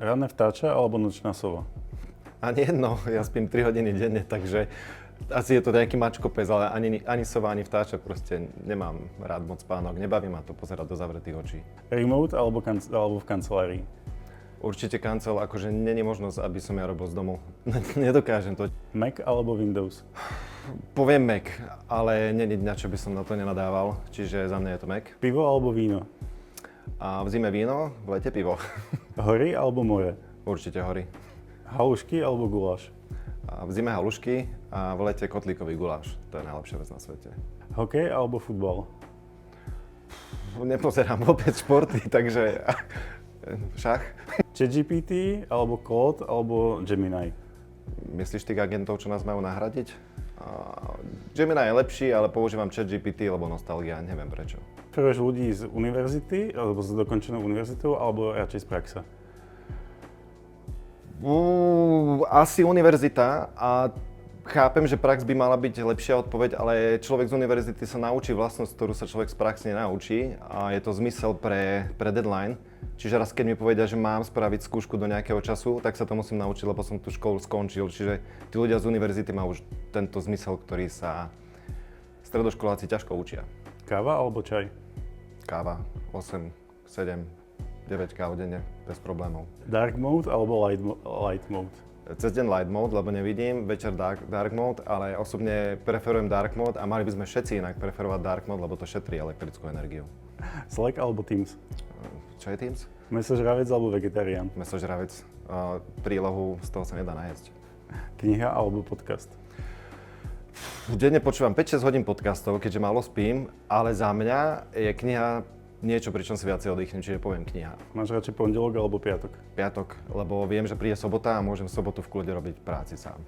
Ranné vtáča alebo nočná sova? Ani jedno, ja spím 3 hodiny denne, takže asi je to nejaký mačkopes, ale ani sova, ani vtáča, proste nemám rád moc spánok, nebaví ma to pozerať do zavretých očí. Remote alebo v kancelárii? Určite kancel, akože není možnosť, aby som ja robil z domu. Nedokážem to. Mac alebo Windows? Poviem Mac, ale není dňa, čo by som na to nenadával, čiže za mňa je to Mac. Pivo alebo víno? A v zime víno, v lete pivo. Hory alebo more? Určite hory. Halušky alebo guláš? A v zime halušky a v lete kotlíkový guláš. To je najlepšia vec na svete. Hokej alebo futbal? Nepozerám vôbec športy, takže šach. ChatGPT alebo Claude alebo Gemini? Myslíš tých agentov, čo nás majú nahradiť? Gemini je lepší, ale používam ChatGPT, lebo nostalgia, neviem prečo. Preferuješ ľudí z univerzity alebo s dokončenou univerzitou alebo radšej z praxe? Asi univerzita a chápem, že prax by mala byť lepšia odpoveď, ale človek z univerzity sa naučí vlastnosť, ktorú sa človek z praxe nenaučí a je to zmysel pre deadline. Čiže raz, keď mi povedia, že mám spraviť skúšku do nejakého času, tak sa to musím naučiť, lebo som tú školu skončil. Čiže tí ľudia z univerzity majú už tento zmysel, ktorý sa stredoškoláci ťažko učia. Káva alebo čaj? Káva 8, 7, 9 káv denne, bez problémov. Dark mode alebo light mode? Cez deň light mode, lebo nevidím, večer dark mode, ale osobne preferujem dark mode a mali by sme všetci inak preferovať dark mode, lebo to šetrí elektrickú energiu. Slack alebo Teams? Čo je Teams? Mesožravec alebo vegetarián? Mesožravec. Prílohu z toho sa nedá najesť. Kniha alebo podcast? Denne počúvam 5-6 hodín podcastov, keďže málo spím, ale za mňa je kniha niečo, pričom si viacej oddychnem, čiže poviem kniha. Máš radšej pondelok alebo piatok? Piatok, lebo viem, že príde sobota a môžem v sobotu v kľude robiť práci sám.